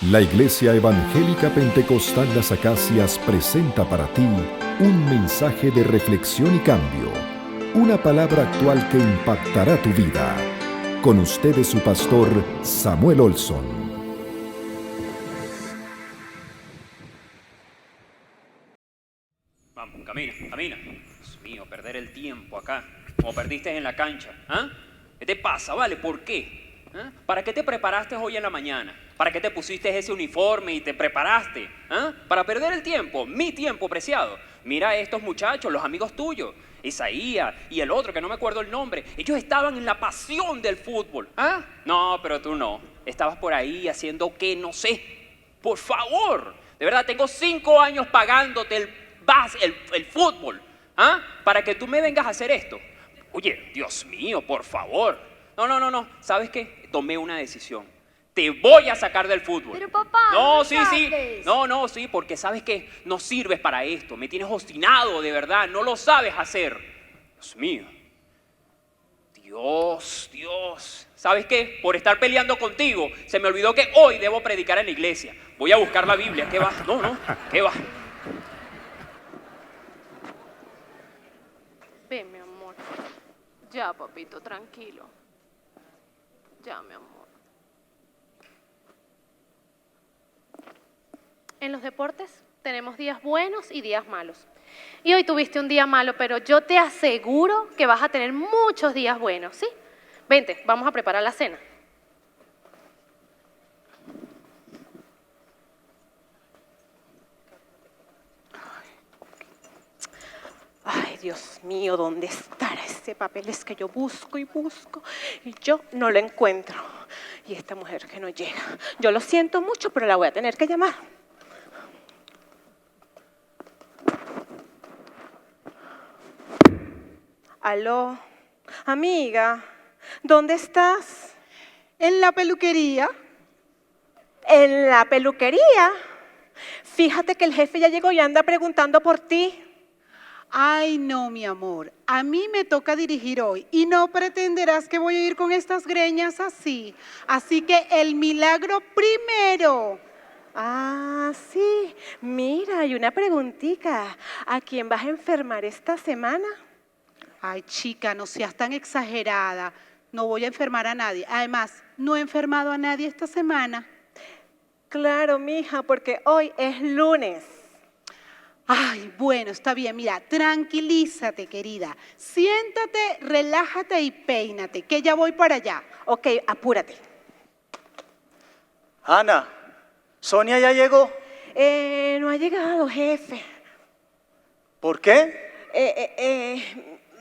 La Iglesia Evangélica Pentecostal Las Acacias presenta para ti un mensaje de reflexión y cambio, una palabra actual que impactará tu vida. Con ustedes su pastor Samuel Olson. Vamos, camina, camina. Dios mío, perder el tiempo acá, como perdiste en la cancha. ¿Ah? ¿Qué te pasa, vale? ¿Por qué? ¿Ah? ¿Para qué te preparaste hoy en la mañana? ¿Para qué te pusiste ese uniforme y te preparaste? ¿Ah? Para perder el tiempo, mi tiempo preciado. Mira a estos muchachos, los amigos tuyos, Isaías y el otro que no me acuerdo el nombre. Ellos estaban en la pasión del fútbol. ¿Ah? No, pero tú no. Estabas por ahí haciendo qué, no sé. Por favor, de verdad, tengo 5 años pagándote el fútbol, ¿ah? Para que tú me vengas a hacer esto. Oye, Dios mío, por favor. No. ¿Sabes qué? Tomé una decisión. Te voy a sacar del fútbol. Pero papá, no, no sí. sabes. Sí, porque sabes que no sirves para esto. Me tienes obstinado, de verdad. No lo sabes hacer. Dios mío. Dios. ¿Sabes qué? Por estar peleando contigo, se me olvidó que hoy debo predicar en la iglesia. Voy a buscar la Biblia. ¿Qué va? No. ¿Qué va? Ven, mi amor. Ya, papito, tranquilo. Ya, mi amor. En los deportes tenemos días buenos y días malos. Y hoy tuviste un día malo, pero yo te aseguro que vas a tener muchos días buenos, ¿sí? Vente, vamos a preparar la cena. Ay, Dios mío, ¿dónde estará ese papel? Es que yo busco y busco y yo no lo encuentro. Y esta mujer que no llega. Yo lo siento mucho, pero la voy a tener que llamar. Aló, amiga, ¿dónde estás? En la peluquería. ¿En la peluquería? Fíjate que el jefe ya llegó y anda preguntando por ti. Ay, no, mi amor. A mí me toca dirigir hoy y no pretenderás que voy a ir con estas greñas así. Así que el milagro primero. Ah, sí. Mira, hay una preguntita. ¿A quién vas a enfermar esta semana? Ay, chica, no seas tan exagerada. No voy a enfermar a nadie. Además, no he enfermado a nadie esta semana. Claro, mija, porque hoy es lunes. Ay, bueno, está bien. Mira, tranquilízate, querida. Siéntate, relájate y peínate, que ya voy para allá. Ok, apúrate. Ana, ¿Sonia ya llegó? No ha llegado, jefe. ¿Por qué?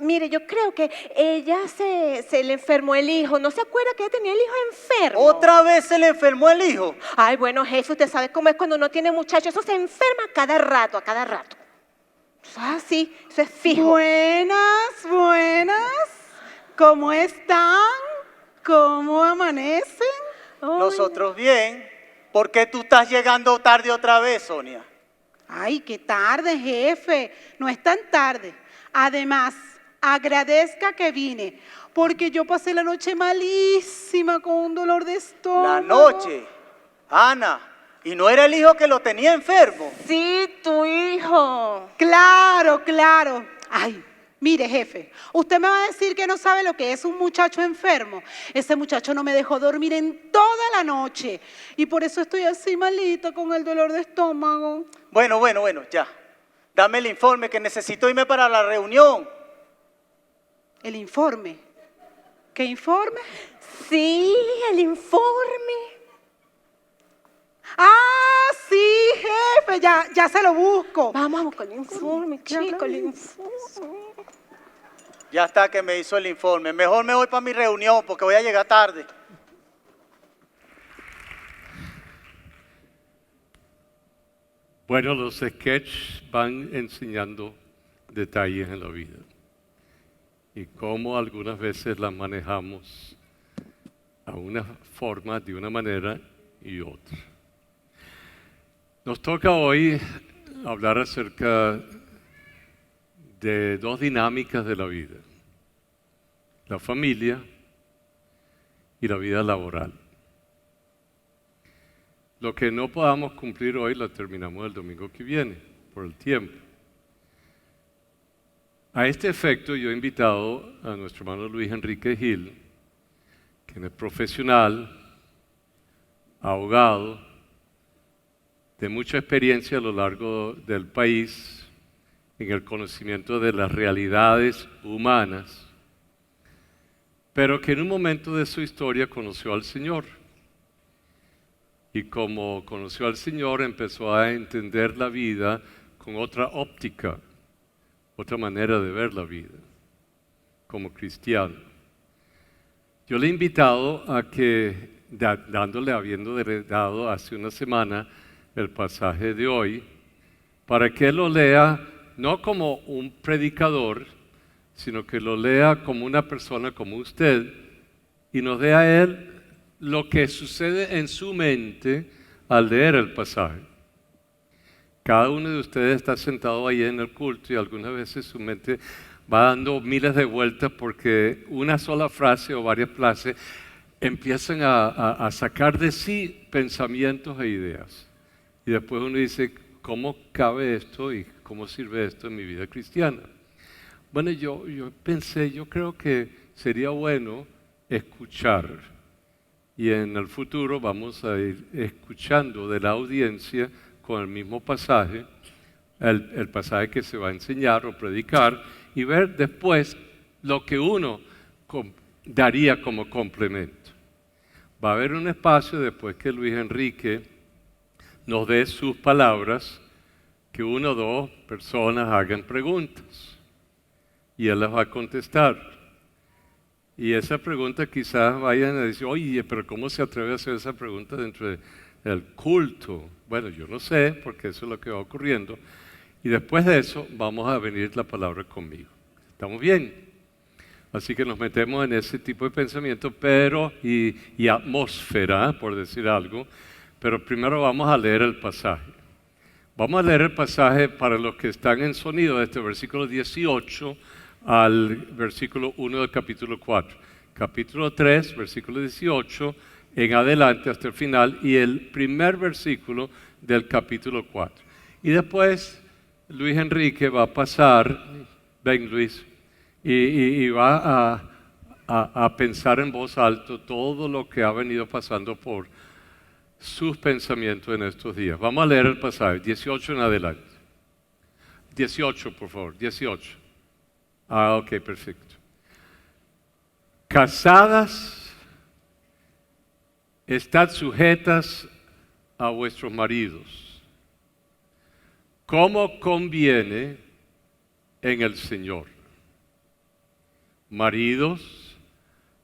Mire, yo creo que ella se le enfermó el hijo. ¿No se acuerda que ella tenía el hijo enfermo? ¿Otra vez se le enfermó el hijo? Ay, bueno, jefe, usted sabe cómo es cuando uno tiene muchachos. Eso se enferma a cada rato. Ah, sí, eso es fijo. Buenas. ¿Cómo están? ¿Cómo amanecen? Ay, Nosotros bien. ¿Por qué tú estás llegando tarde otra vez, Sonia? Ay, qué tarde, jefe. No es tan tarde. Además, agradezca que vine, porque yo pasé la noche malísima con un dolor de estómago. La noche. Ana, ¿y no era el hijo que lo tenía enfermo? sí, tu hijo. Claro. Ay, mire, jefe, usted me va a decir que no sabe lo que es un muchacho enfermo. Ese muchacho no me dejó dormir en toda la noche y por eso estoy así malita con el dolor de estómago. Bueno, ya. Dame el informe que necesito irme para la reunión. El informe. ¿Qué informe? Sí, el informe. Ah, sí, jefe, ya se lo busco. Vamos con el informe, chico, el informe. Ya está que me hizo el informe. Mejor me voy para mi reunión porque voy a llegar tarde. Bueno, los sketches van enseñando detalles en la vida y cómo algunas veces las manejamos a una forma, de una manera y otra. Nos toca hoy hablar acerca de dos dinámicas de la vida: la familia y la vida laboral. Lo que no podamos cumplir hoy lo terminamos el domingo que viene, por el tiempo. A este efecto yo he invitado a nuestro hermano Luis Enrique Gil, quien es profesional, abogado, de mucha experiencia a lo largo del país en el conocimiento de las realidades humanas, pero que en un momento de su historia conoció al Señor. Y como conoció al Señor, empezó a entender la vida con otra óptica, otra manera de ver la vida, como cristiano. Yo le he invitado a que, habiendo dado hace una semana el pasaje de hoy, para que él lo lea no como un predicador, sino que lo lea como una persona como usted y nos dé a él lo que sucede en su mente al leer el pasaje. Cada uno de ustedes está sentado ahí en el culto y algunas veces su mente va dando miles de vueltas porque una sola frase o varias frases empiezan a sacar de sí pensamientos e ideas. Y después uno dice, ¿cómo cabe esto y cómo sirve esto en mi vida cristiana? Bueno, yo pensé, yo creo que sería bueno escuchar. Y en el futuro vamos a ir escuchando de la audiencia con el mismo pasaje, el pasaje que se va a enseñar o predicar, y ver después lo que uno daría como complemento. Va a haber un espacio después que Luis Enrique nos dé sus palabras, que una o dos personas hagan preguntas y él las va a contestar. Y esa pregunta quizás vayan a decir, oye, pero ¿cómo se atreve a hacer esa pregunta dentro del culto? Bueno, yo no sé, porque eso es lo que va ocurriendo. Y después de eso vamos a venir la palabra conmigo. ¿Estamos bien? Así que nos metemos en ese tipo de pensamiento, y atmósfera, por decir algo. Pero primero vamos a leer el pasaje. Vamos a leer el pasaje para los que están en sonido, desde el versículo 18 al versículo 1 del capítulo 4. Capítulo 3, versículo 18, en adelante hasta el final, y el primer versículo del capítulo 4. Y después Luis Enrique va a pasar, ven Luis, y va a pensar en voz alta todo lo que ha venido pasando por sus pensamientos en estos días. Vamos a leer el pasaje, 18 en adelante. 18, por favor, 18. Ok, perfecto. Casadas, estad sujetas a vuestros maridos, como conviene en el Señor. Maridos,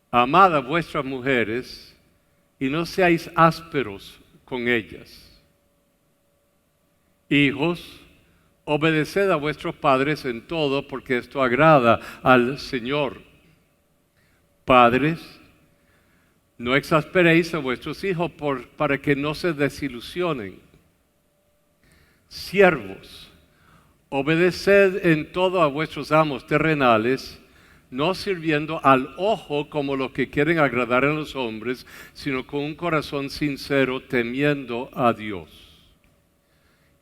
amad a vuestras mujeres y no seáis ásperos con ellas. Hijos, obedeced a vuestros padres en todo, porque esto agrada al Señor. Padres, no exasperéis a vuestros hijos para que no se desilusionen. Siervos, obedeced en todo a vuestros amos terrenales, no sirviendo al ojo como los que quieren agradar a los hombres, sino con un corazón sincero, temiendo a Dios.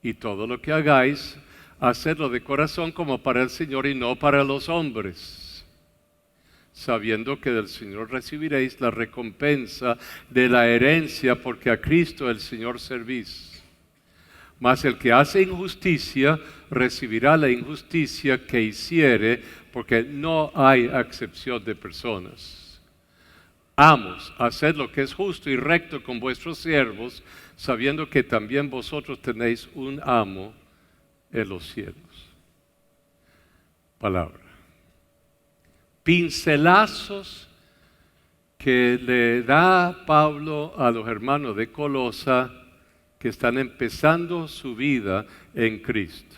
Y todo lo que hagáis, hacedlo de corazón como para el Señor y no para los hombres, sabiendo que del Señor recibiréis la recompensa de la herencia, porque a Cristo el Señor servís. Mas el que hace injusticia recibirá la injusticia que hiciere, porque no hay acepción de personas. Amos, haced lo que es justo y recto con vuestros siervos, sabiendo que también vosotros tenéis un amo en los cielos. Palabra. Pincelazos que le da Pablo a los hermanos de Colosa que están empezando su vida en Cristo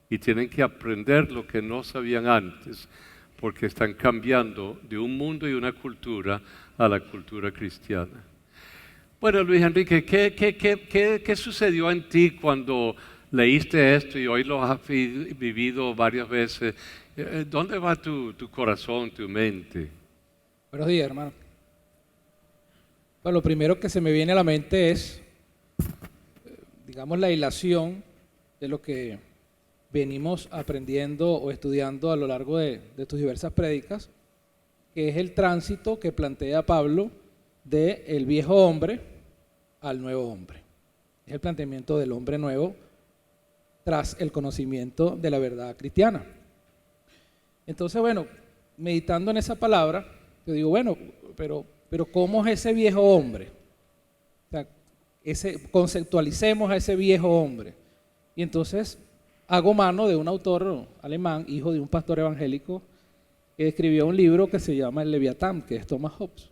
y tienen que aprender lo que no sabían antes, porque están cambiando de un mundo y una cultura a la cultura cristiana. Bueno, Luis Enrique, ¿qué sucedió en ti cuando leíste esto y hoy lo has vivido varias veces? ¿Dónde va tu corazón, tu mente? Buenos días, hermano. Bueno, lo primero que se me viene a la mente es digamos, la hilación de lo que venimos aprendiendo o estudiando a lo largo de tus diversas prédicas, que es el tránsito que plantea Pablo del viejo hombre al nuevo hombre. Es el planteamiento del hombre nuevo tras el conocimiento de la verdad cristiana. Entonces, bueno, meditando en esa palabra, yo digo, bueno, pero ¿cómo es ese viejo hombre? O sea, conceptualicemos a ese viejo hombre. Y entonces hago mano de un autor alemán, hijo de un pastor evangélico, que escribió un libro que se llama El Leviatán, que es Thomas Hobbes.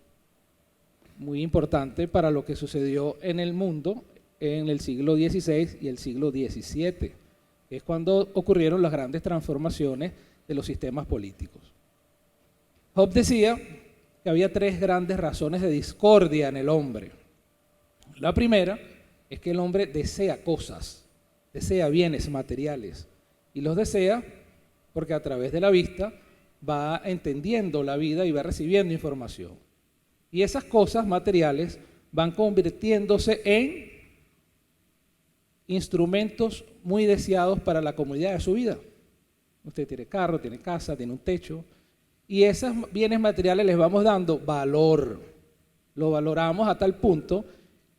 Muy importante para lo que sucedió en el mundo en el siglo XVI y el siglo XVII, que es cuando ocurrieron las grandes transformaciones de los sistemas políticos. Hobbes decía que había tres grandes razones de discordia en el hombre. La primera es que el hombre desea cosas, desea bienes materiales, y los desea porque a través de la vista va entendiendo la vida y va recibiendo información. Y esas cosas materiales van convirtiéndose en instrumentos muy deseados para la comodidad de su vida. Usted tiene carro, tiene casa, tiene un techo, y esos bienes materiales les vamos dando valor. Lo valoramos a tal punto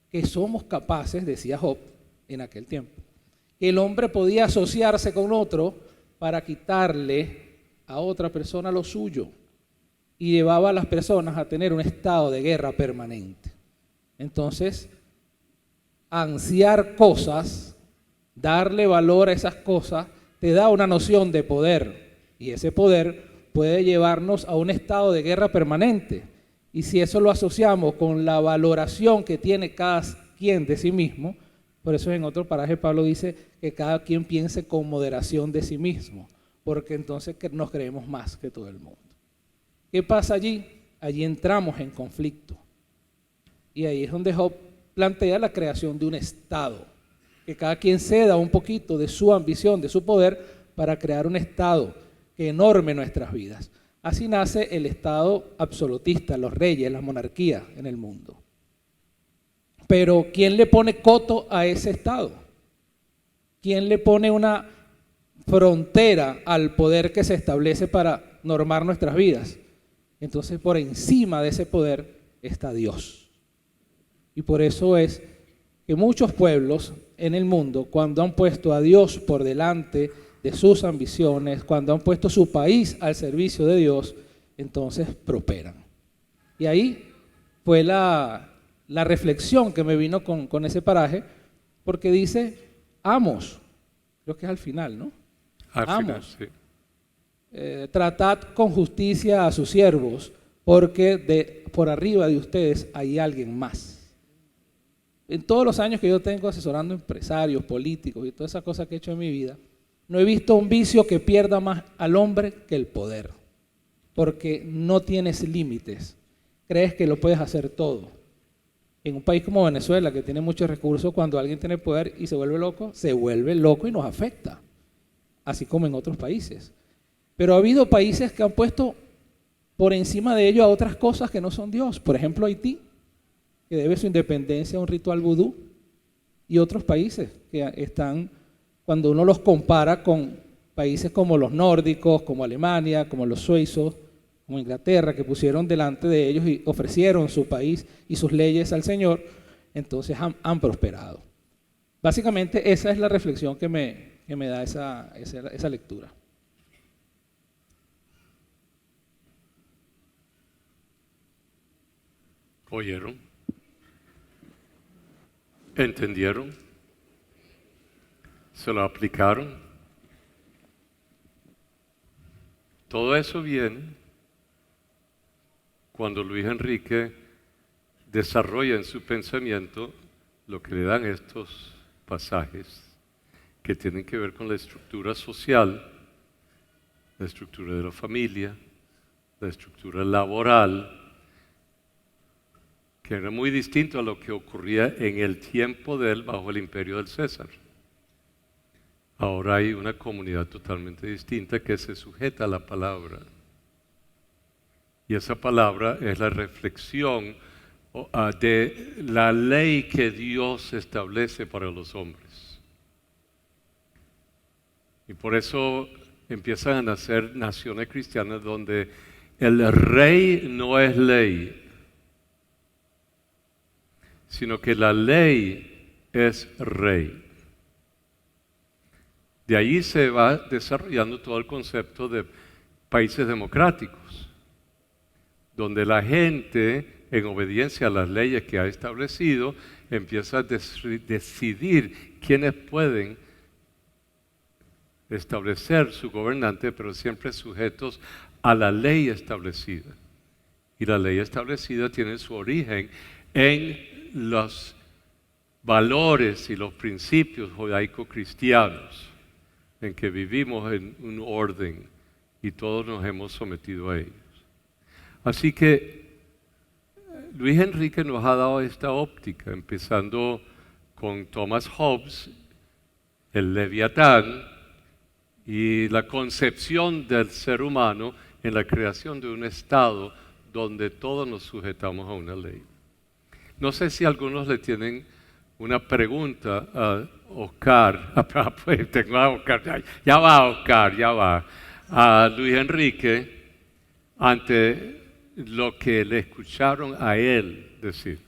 que somos capaces, decía Job en aquel tiempo, que el hombre podía asociarse con otro para quitarle a otra persona lo suyo, y llevaba a las personas a tener un estado de guerra permanente. Entonces, ansiar cosas, darle valor a esas cosas, te da una noción de poder, y ese poder puede llevarnos a un estado de guerra permanente. Y si eso lo asociamos con la valoración que tiene cada quien de sí mismo, por eso en otro paraje Pablo dice que cada quien piense con moderación de sí mismo, porque entonces nos creemos más que todo el mundo. ¿Qué pasa allí? Allí entramos en conflicto. Y ahí es donde Job plantea la creación de un Estado, que cada quien ceda un poquito de su ambición, de su poder, para crear un Estado que norme nuestras vidas. Así nace el Estado absolutista, los reyes, la monarquía en el mundo. Pero ¿quién le pone coto a ese Estado? ¿Quién le pone una frontera al poder que se establece para normar nuestras vidas? Entonces, por encima de ese poder está Dios. Y por eso es que muchos pueblos en el mundo, cuando han puesto a Dios por delante de sus ambiciones, cuando han puesto su país al servicio de Dios, entonces prosperan. Y ahí fue la reflexión que me vino con ese paraje, porque dice, amos, creo que es al final, ¿no? Al final, sí. Tratad con justicia a sus siervos, porque por arriba de ustedes hay alguien más. En todos los años que yo tengo asesorando empresarios, políticos y todas esas cosas que he hecho en mi vida, no he visto un vicio que pierda más al hombre que el poder, porque no tienes límites, crees que lo puedes hacer todo. En un país como Venezuela, que tiene muchos recursos, cuando alguien tiene poder y se vuelve loco y nos afecta, así como en otros países. Pero ha habido países que han puesto por encima de ello a otras cosas que no son Dios. Por ejemplo, Haití, que debe su independencia a un ritual vudú, y otros países que están, cuando uno los compara con países como los nórdicos, como Alemania, como los suizos, como Inglaterra, que pusieron delante de ellos y ofrecieron su país y sus leyes al Señor, entonces han prosperado. Básicamente esa es la reflexión que me da esa lectura. ¿Oyeron? ¿Entendieron? ¿Se lo aplicaron? Todo eso viene cuando Luis Enrique desarrolla en su pensamiento lo que le dan estos pasajes que tienen que ver con la estructura social, la estructura de la familia, la estructura laboral, que era muy distinto a lo que ocurría en el tiempo de él bajo el imperio del César. Ahora hay una comunidad totalmente distinta que se sujeta a la palabra. Y esa palabra es la reflexión de la ley que Dios establece para los hombres. Y por eso empiezan a nacer naciones cristianas donde el rey no es ley, sino que la ley es rey. De ahí se va desarrollando todo el concepto de países democráticos, donde la gente, en obediencia a las leyes que ha establecido, empieza a decidir quiénes pueden establecer su gobernante, pero siempre sujetos a la ley establecida. Y la ley establecida tiene su origen en los valores y los principios judaico-cristianos, en que vivimos en un orden y todos nos hemos sometido a ellos. Así que Luis Enrique nos ha dado esta óptica, empezando con Thomas Hobbes, el Leviatán, y la concepción del ser humano en la creación de un estado donde todos nos sujetamos a una ley. No sé si algunos le tienen una pregunta a Oscar, pues tengo a Oscar, ya va Oscar, ya va, a Luis Enrique, ante lo que le escucharon a él decir.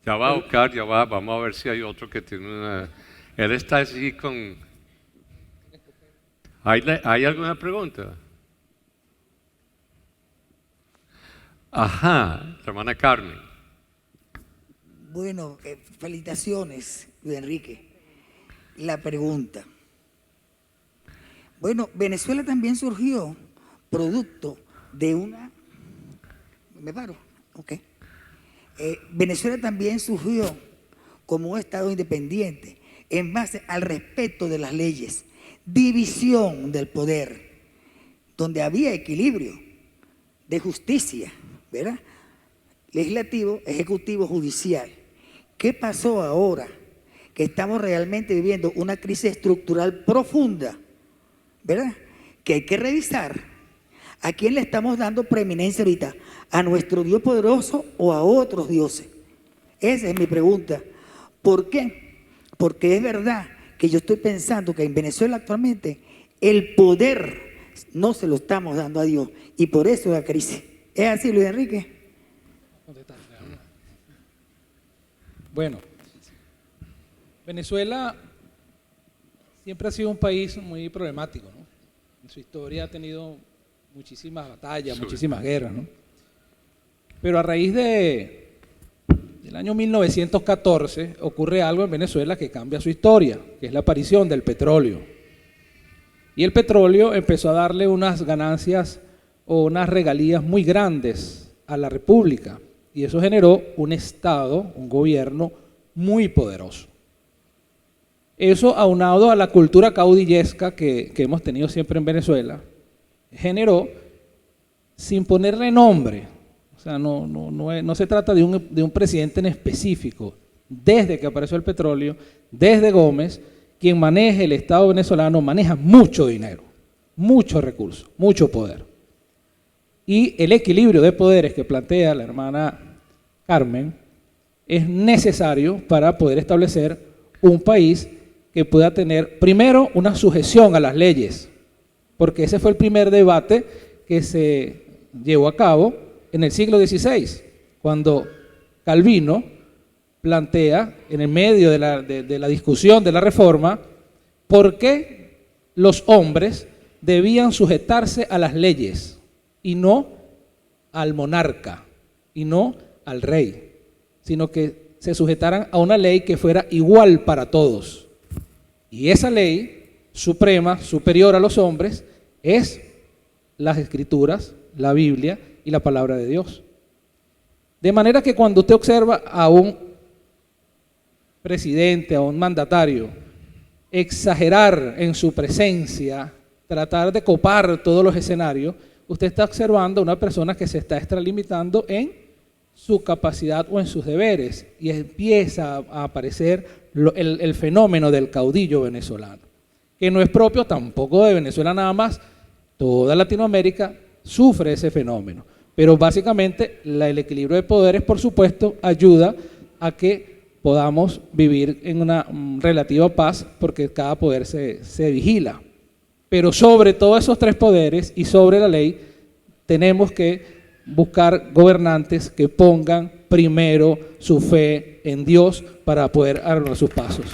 Ya va Oscar, ya va, vamos a ver si hay otro que tiene una... Él está así con... ¿Hay alguna pregunta? Ajá, la hermana Carmen. Bueno, felicitaciones, Luis Enrique. La pregunta. Bueno, Venezuela también surgió producto de una... ¿Me paro? Ok. Venezuela también surgió como un Estado independiente en base al respeto de las leyes, división del poder, donde había equilibrio de justicia, ¿verdad? Legislativo, ejecutivo, judicial. ¿Qué pasó ahora? Que estamos realmente viviendo una crisis estructural profunda, ¿verdad? Que hay que revisar. ¿A quién le estamos dando preeminencia ahorita? ¿A nuestro Dios poderoso o a otros dioses? Esa es mi pregunta. ¿Por qué? Porque es verdad que yo estoy pensando que en Venezuela actualmente el poder no se lo estamos dando a Dios y por eso la crisis. ¿Es así, Luis Enrique? Bueno, Venezuela siempre ha sido un país muy problemático, ¿no? En su historia ha tenido muchísimas batallas, muchísimas guerras, ¿no? Pero a raíz del año 1914 ocurre algo en Venezuela que cambia su historia, que es la aparición del petróleo. Y el petróleo empezó a darle unas ganancias o unas regalías muy grandes a la República. Y eso generó un Estado, un gobierno muy poderoso. Eso, aunado a la cultura caudillesca que hemos tenido siempre en Venezuela, generó, sin ponerle nombre, o sea, no se trata de un presidente en específico, desde que apareció el petróleo, desde Gómez, quien maneja el Estado venezolano maneja mucho dinero, muchos recursos, mucho poder. Y el equilibrio de poderes que plantea la hermana Carmen es necesario para poder establecer un país que pueda tener, primero, una sujeción a las leyes, porque ese fue el primer debate que se llevó a cabo en el siglo XVI, cuando Calvino plantea, en el medio de la discusión de la Reforma, por qué los hombres debían sujetarse a las leyes y no al monarca, y no al rey, sino que se sujetaran a una ley que fuera igual para todos. Y esa ley suprema, superior a los hombres, es las Escrituras, la Biblia y la Palabra de Dios. De manera que cuando usted observa a un presidente, a un mandatario, exagerar en su presencia, tratar de copar todos los escenarios, usted está observando a una persona que se está extralimitando en su capacidad o en sus deberes, y empieza a aparecer el fenómeno del caudillo venezolano, que no es propio tampoco de Venezuela nada más. Toda Latinoamérica sufre ese fenómeno. Pero básicamente el equilibrio de poderes, por supuesto, ayuda a que podamos vivir en una relativa paz porque cada poder se vigila. Pero sobre todos esos tres poderes y sobre la ley, tenemos que buscar gobernantes que pongan primero su fe en Dios para poder arreglar sus pasos.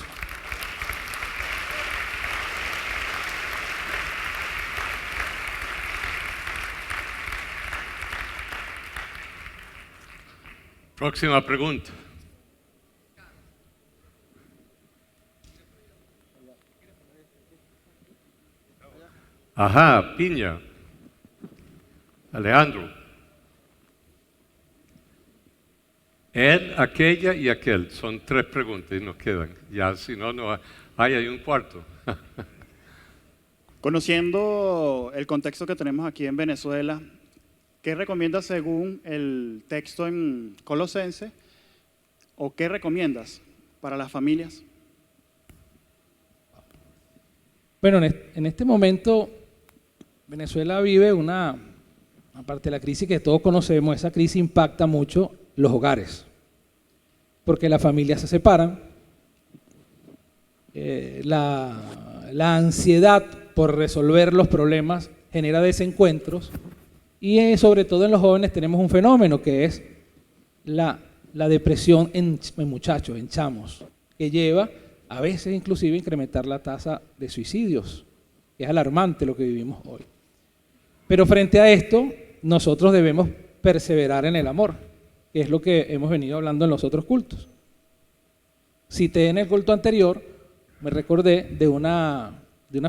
Próxima pregunta. Ajá, Piña. Alejandro. Él, aquella y aquel. Son tres preguntas y nos quedan. Ya, si no, no hay un cuarto. Conociendo el contexto que tenemos aquí en Venezuela, ¿qué recomiendas según el texto en Colosense o qué recomiendas para las familias? Bueno, en este momento Venezuela vive aparte de la crisis que todos conocemos, esa crisis impacta mucho los hogares, porque las familias se separan, la ansiedad por resolver los problemas genera desencuentros y sobre todo en los jóvenes tenemos un fenómeno que es la depresión en muchachos, en chamos, que lleva a veces inclusive a incrementar la tasa de suicidios. Es alarmante lo que vivimos hoy. Pero frente a esto, nosotros debemos perseverar en el amor, que es lo que hemos venido hablando en los otros cultos. Cité en el culto anterior, me recordé de una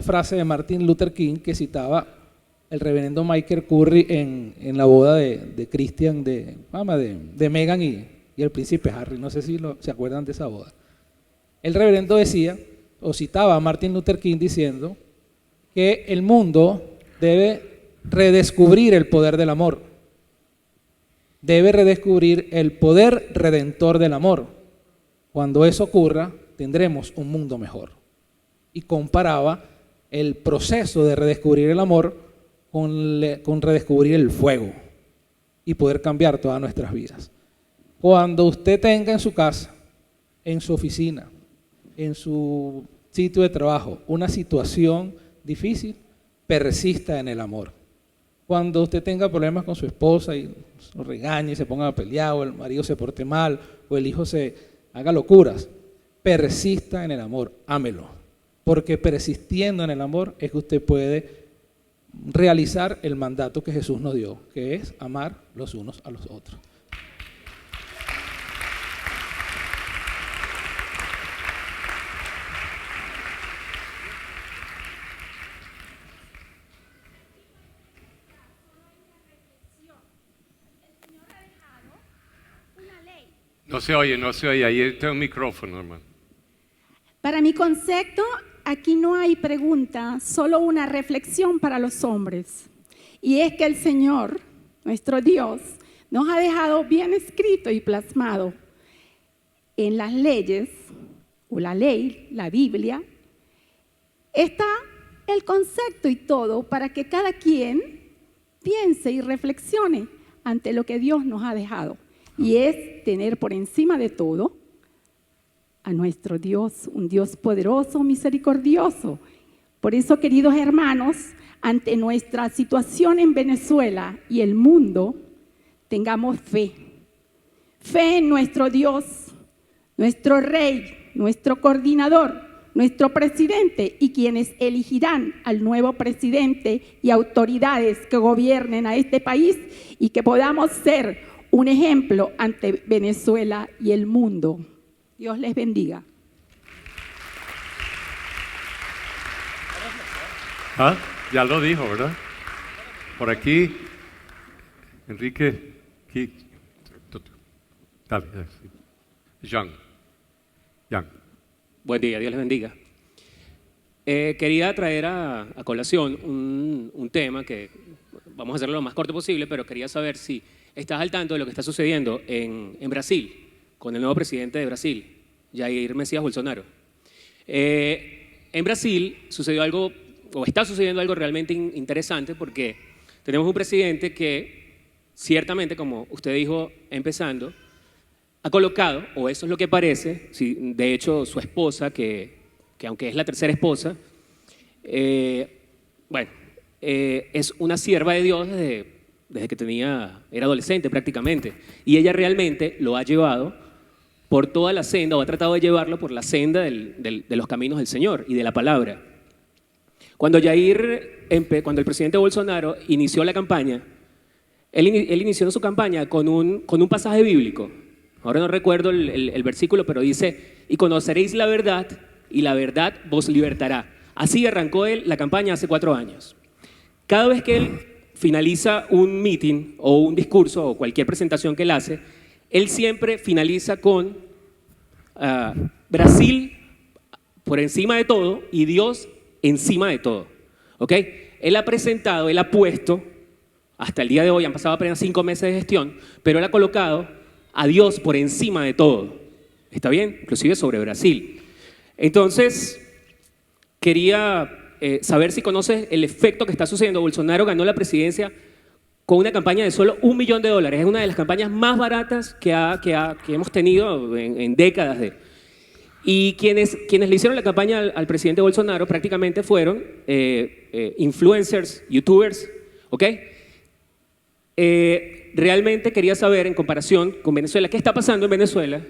frase de Martin Luther King que citaba el reverendo Michael Curry en la boda de Christian, de Meghan y el príncipe Harry. No sé si se acuerdan de esa boda. El reverendo decía, o citaba a Martin Luther King diciendo que el mundo debe redescubrir el poder del amor, debe redescubrir el poder redentor del amor. Cuando eso ocurra, tendremos un mundo mejor. Y comparaba el proceso de redescubrir el amor con redescubrir el fuego y poder cambiar todas nuestras vidas. Cuando usted tenga en su casa, en su oficina, en su sitio de trabajo, una situación difícil, persista en el amor. Cuando usted tenga problemas con su esposa y lo regañe y se ponga a pelear, o el marido se porte mal, o el hijo se haga locuras, persista en el amor, ámelo. Porque persistiendo en el amor es que usted puede realizar el mandato que Jesús nos dio, que es amar los unos a los otros. No se oye, ahí está un micrófono, hermano. Para mi concepto, aquí no hay pregunta, solo una reflexión para los hombres. Y es que el Señor, nuestro Dios, nos ha dejado bien escrito y plasmado en las leyes, o la ley, la Biblia, está el concepto y todo para que cada quien piense y reflexione ante lo que Dios nos ha dejado. Y es tener por encima de todo a nuestro Dios, un Dios poderoso, misericordioso. Por eso, queridos hermanos, ante nuestra situación en Venezuela y el mundo, tengamos fe. Fe en nuestro Dios, nuestro Rey, nuestro coordinador, nuestro presidente y quienes elegirán al nuevo presidente y autoridades que gobiernen a este país y que podamos ser un ejemplo ante Venezuela y el mundo. Dios les bendiga. Ya lo dijo, ¿verdad? Por aquí, Enrique, Jean. Buen día, Dios les bendiga. Quería traer a colación un tema que vamos a hacerlo lo más corto posible, pero quería saber si estás al tanto de lo que está sucediendo en Brasil, con el nuevo presidente de Brasil, Jair Messias Bolsonaro. En Brasil sucedió algo, o está sucediendo algo realmente interesante, porque tenemos un presidente que ciertamente, como usted dijo empezando, ha colocado, o eso es lo que parece, de hecho su esposa, que aunque es la tercera esposa, es una sierva de Dios desde que era adolescente prácticamente, y ella realmente lo ha llevado por toda la senda, o ha tratado de llevarlo por la senda de los caminos del Señor y de la palabra. Cuando el presidente Bolsonaro inició la campaña, él inició su campaña con un pasaje bíblico. Ahora no recuerdo el versículo, pero dice, y conoceréis la verdad, y la verdad vos libertará. Así arrancó él la campaña hace 4 años. Cada vez que él finaliza un meeting o un discurso o cualquier presentación que él hace, él siempre finaliza con Brasil por encima de todo y Dios encima de todo. ¿Ok? Él ha presentado, él ha puesto, hasta el día de hoy, han pasado apenas 5 meses de gestión, pero él ha colocado a Dios por encima de todo. ¿Está bien? Inclusive sobre Brasil. Entonces, quería saber si conoces el efecto que está sucediendo. Bolsonaro ganó la presidencia con una campaña de solo $1 millón. Es una de las campañas más baratas que hemos tenido en décadas. Y quienes le hicieron la campaña al presidente Bolsonaro prácticamente fueron influencers, youtubers, ¿ok? Realmente quería saber, en comparación con Venezuela, qué está pasando en Venezuela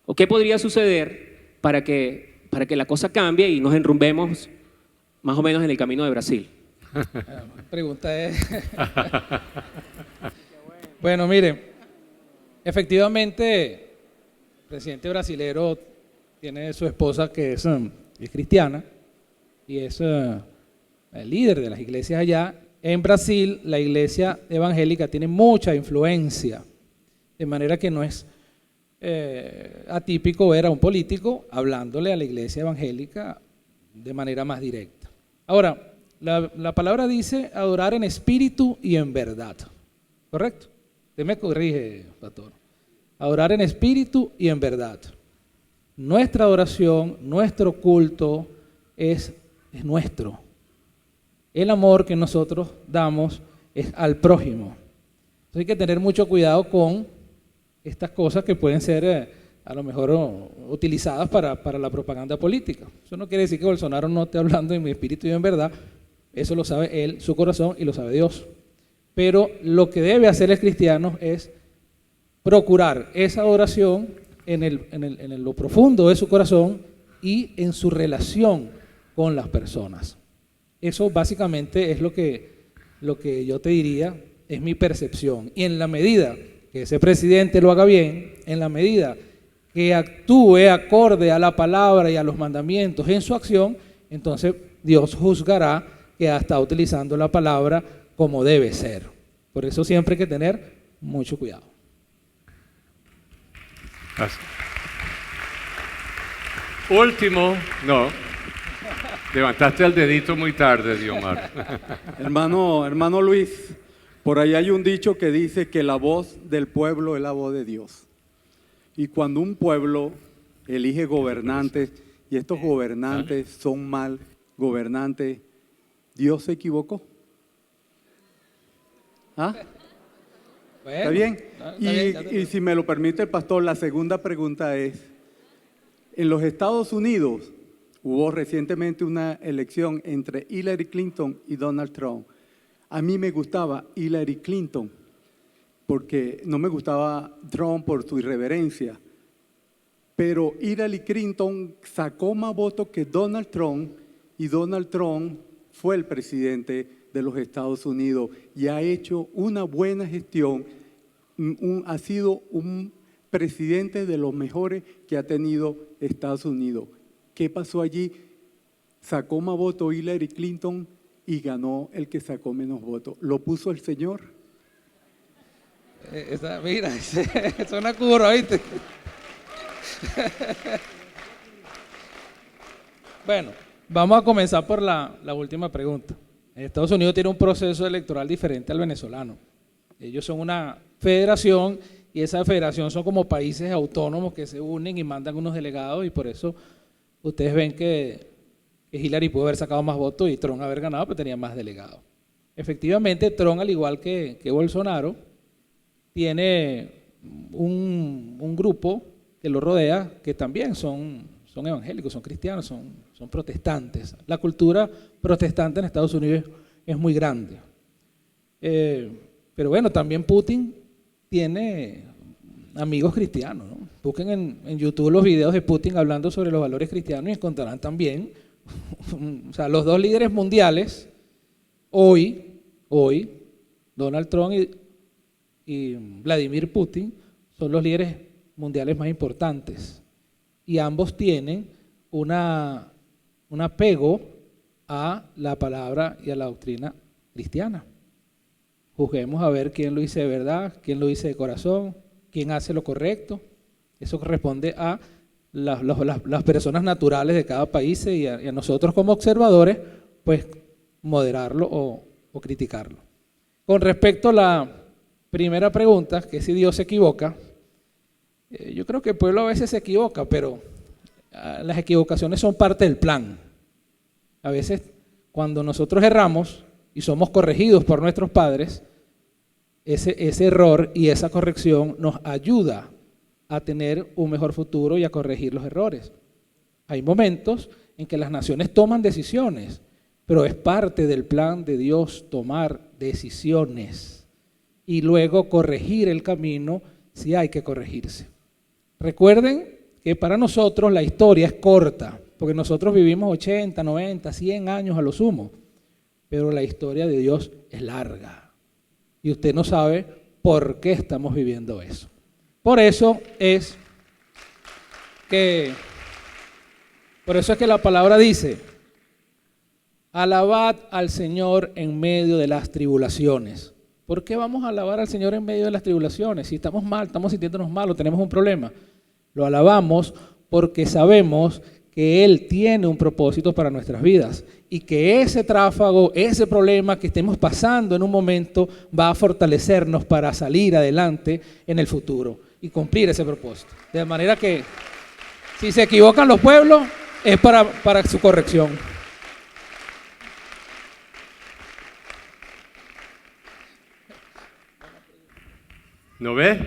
o qué podría suceder para que la cosa cambie y nos enrumbemos más o menos en el camino de Brasil. La pregunta es... Bueno, mire, efectivamente, el presidente brasilero tiene su esposa que es cristiana y es el líder de las iglesias allá. En Brasil, la iglesia evangélica tiene mucha influencia, de manera que no es atípico ver a un político hablándole a la iglesia evangélica de manera más directa. Ahora, la palabra dice adorar en espíritu y en verdad, ¿correcto? Usted me corrige, pastor. Adorar en espíritu y en verdad. Nuestra adoración, nuestro culto es nuestro. El amor que nosotros damos es al prójimo. Entonces hay que tener mucho cuidado con estas cosas que pueden ser a lo mejor utilizadas para la propaganda política. Eso no quiere decir que Bolsonaro no esté hablando en mi espíritu y en verdad. Eso lo sabe él, su corazón, y lo sabe Dios. Pero lo que debe hacer el cristiano es procurar esa adoración en lo profundo de su corazón y en su relación con las personas. Eso básicamente es lo que yo te diría, es mi percepción. Y en la medida que ese presidente lo haga bien, en la medida que actúe acorde a la palabra y a los mandamientos en su acción, entonces Dios juzgará que está utilizando la palabra como debe ser. Por eso siempre hay que tener mucho cuidado. Gracias. Último, no. Levantaste el dedito muy tarde, Diomar. Hermano Luis, por ahí hay un dicho que dice que la voz del pueblo es la voz de Dios. Y cuando un pueblo elige gobernantes y estos gobernantes son mal gobernantes, ¿Dios se equivocó? ¿Ah? Bueno, ¿Está bien? está bien. Y si me lo permite el pastor, la segunda pregunta es, en los Estados Unidos hubo recientemente una elección entre Hillary Clinton y Donald Trump. A mí me gustaba Hillary Clinton, porque no me gustaba Trump por su irreverencia. Pero Hillary Clinton sacó más votos que Donald Trump, y Donald Trump fue el presidente de los Estados Unidos y ha hecho una buena gestión, ha sido un presidente de los mejores que ha tenido Estados Unidos. ¿Qué pasó allí? Sacó más votos Hillary Clinton y ganó el que sacó menos votos. ¿Lo puso el Señor? Mira, es una curva, ¿viste? Bueno, vamos a comenzar por la última pregunta. Estados Unidos tiene un proceso electoral diferente al venezolano. Ellos son una federación y esa federación son como países autónomos que se unen y mandan unos delegados, y por eso ustedes ven que Hillary pudo haber sacado más votos y Trump haber ganado, pero tenía más delegados. efectivamente Trump, al igual que Bolsonaro, tiene un grupo que lo rodea que también son evangélicos, son cristianos, son protestantes. La cultura protestante en Estados Unidos es muy grande. Pero bueno, también Putin tiene amigos cristianos, ¿no? Busquen en YouTube los videos de Putin hablando sobre los valores cristianos y encontrarán también, o sea, los dos líderes mundiales, hoy, Donald Trump y Vladimir Putin, son los líderes mundiales más importantes. Y ambos tienen un apego a la palabra y a la doctrina cristiana. Juzguemos a ver quién lo dice de verdad, quién lo dice de corazón, quién hace lo correcto. Eso corresponde a las personas naturales de cada país y a nosotros como observadores, pues moderarlo o criticarlo. Con respecto a la primera pregunta, que es si Dios se equivoca, yo creo que el pueblo a veces se equivoca, pero las equivocaciones son parte del plan. A veces cuando nosotros erramos y somos corregidos por nuestros padres, ese error y esa corrección nos ayuda a tener un mejor futuro y a corregir los errores. Hay momentos en que las naciones toman decisiones, pero es parte del plan de Dios tomar decisiones y luego corregir el camino si hay que corregirse. Recuerden que para nosotros la historia es corta, porque nosotros vivimos 80, 90, 100 años a lo sumo, pero la historia de Dios es larga y usted no sabe por qué estamos viviendo eso. Por eso es que la palabra dice: alabad al Señor en medio de las tribulaciones. ¿Por qué vamos a alabar al Señor en medio de las tribulaciones? Si estamos mal, estamos sintiéndonos mal o tenemos un problema. Lo alabamos porque sabemos que Él tiene un propósito para nuestras vidas y que ese tráfago, ese problema que estemos pasando en un momento va a fortalecernos para salir adelante en el futuro y cumplir ese propósito. De manera que si se equivocan los pueblos es para su corrección. ¿No ve?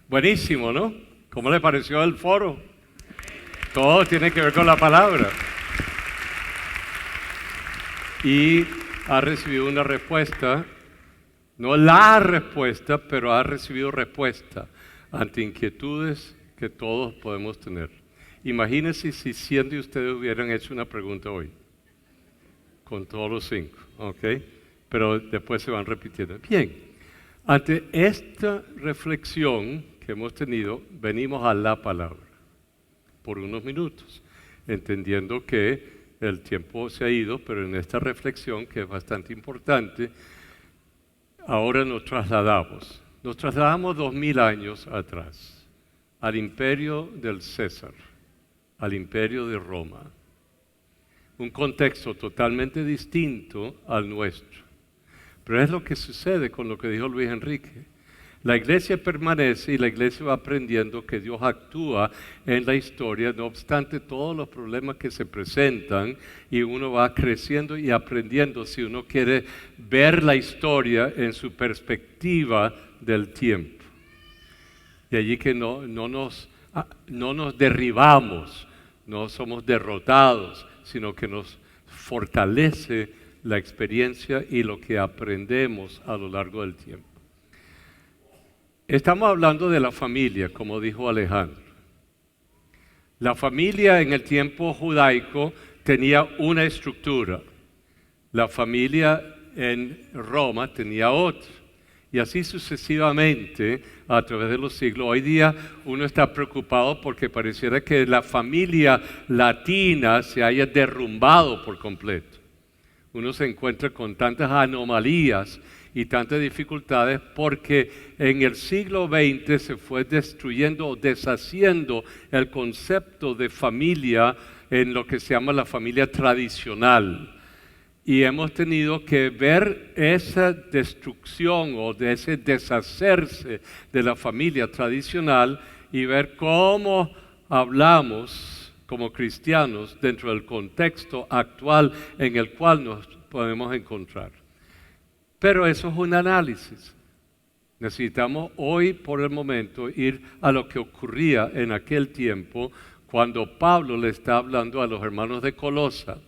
Buenísimo, ¿no? ¿Cómo le pareció el foro? Todo tiene que ver con la palabra. Y ha recibido una respuesta, no la respuesta, pero ha recibido respuesta ante inquietudes que todos podemos tener. Imagínense si 100 de ustedes hubieran hecho una pregunta hoy, con todos los 5, ¿ok? Pero después se van repitiendo. Bien, ante esta reflexión que hemos tenido, venimos a la palabra por unos minutos, entendiendo que el tiempo se ha ido, pero en esta reflexión, que es bastante importante, ahora nos trasladamos 2000 años atrás, al imperio del César, al imperio de Roma, un contexto totalmente distinto al nuestro. Pero es lo que sucede con lo que dijo Luis Enrique. La iglesia permanece y la iglesia va aprendiendo que Dios actúa en la historia, no obstante todos los problemas que se presentan, y uno va creciendo y aprendiendo si uno quiere ver la historia en su perspectiva del tiempo. Y allí que no nos derribamos, no somos derrotados, sino que nos fortalece la experiencia y lo que aprendemos a lo largo del tiempo. Estamos hablando de la familia, como dijo Alejandro. La familia en el tiempo judaico tenía una estructura. La familia en Roma tenía otra. Y así sucesivamente a través de los siglos. Hoy día uno está preocupado porque pareciera que la familia latina se haya derrumbado por completo. Uno se encuentra con tantas anomalías y tantas dificultades porque en el siglo XX se fue destruyendo o deshaciendo el concepto de familia en lo que se llama la familia tradicional. Y hemos tenido que ver esa destrucción o de ese deshacerse de la familia tradicional y ver cómo hablamos como cristianos dentro del contexto actual en el cual nos podemos encontrar. Pero eso es un análisis. Necesitamos hoy, por el momento, ir a lo que ocurría en aquel tiempo cuando Pablo le está hablando a los hermanos de Colosa.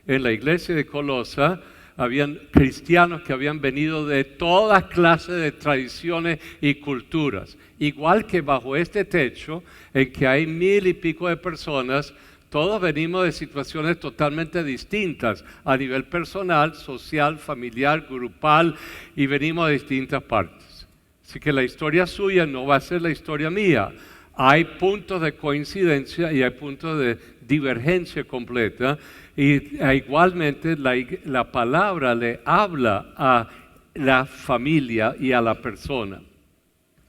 En la iglesia de Colosa habían cristianos que habían venido de todas clases de tradiciones y culturas. Igual que bajo este techo, en que hay 1000 y pico de personas, todos venimos de situaciones totalmente distintas a nivel personal, social, familiar, grupal, y venimos de distintas partes. Así que la historia suya no va a ser la historia mía. Hay puntos de coincidencia y hay puntos de divergencia completa, y igualmente la palabra le habla a la familia y a la persona.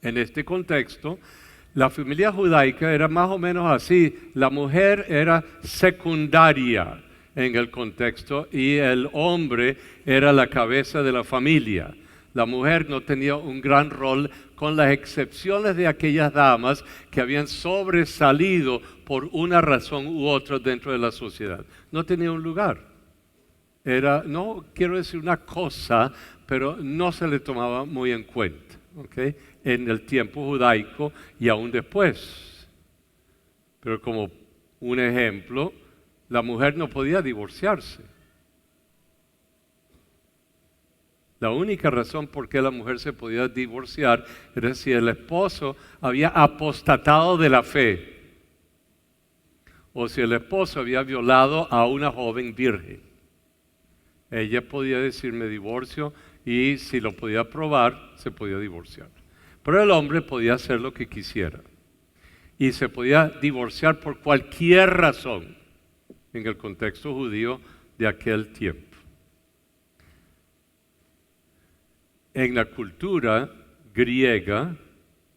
En este contexto, la familia judaica era más o menos así. La mujer era secundaria en el contexto y el hombre era la cabeza de la familia. La mujer no tenía un gran rol, con las excepciones de aquellas damas que habían sobresalido por una razón u otra dentro de la sociedad. No tenía un lugar. Era, no quiero decir una cosa, pero no se le tomaba muy en cuenta, ¿okay? En el tiempo judaico y aún después. Pero como un ejemplo, la mujer no podía divorciarse. La única razón por qué la mujer se podía divorciar era si el esposo había apostatado de la fe o si el esposo había violado a una joven virgen. Ella podía decir me divorcio y si lo podía probar, se podía divorciar. Pero el hombre podía hacer lo que quisiera y se podía divorciar por cualquier razón en el contexto judío de aquel tiempo. En la cultura griega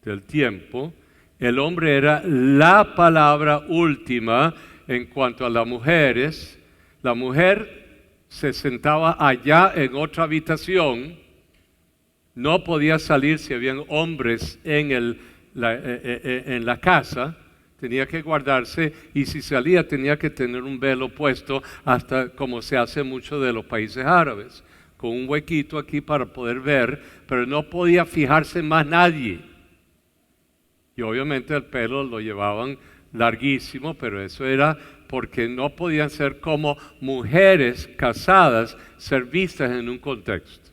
del tiempo, el hombre era la palabra última en cuanto a las mujeres. La mujer se sentaba allá en otra habitación, no podía salir si habían hombres en la casa, tenía que guardarse y si salía tenía que tener un velo puesto, hasta como se hace mucho de los países árabes, con un huequito aquí para poder ver, pero no podía fijarse más nadie. Y obviamente el pelo lo llevaban larguísimo, pero eso era porque no podían ser como mujeres casadas, ser vistas en un contexto.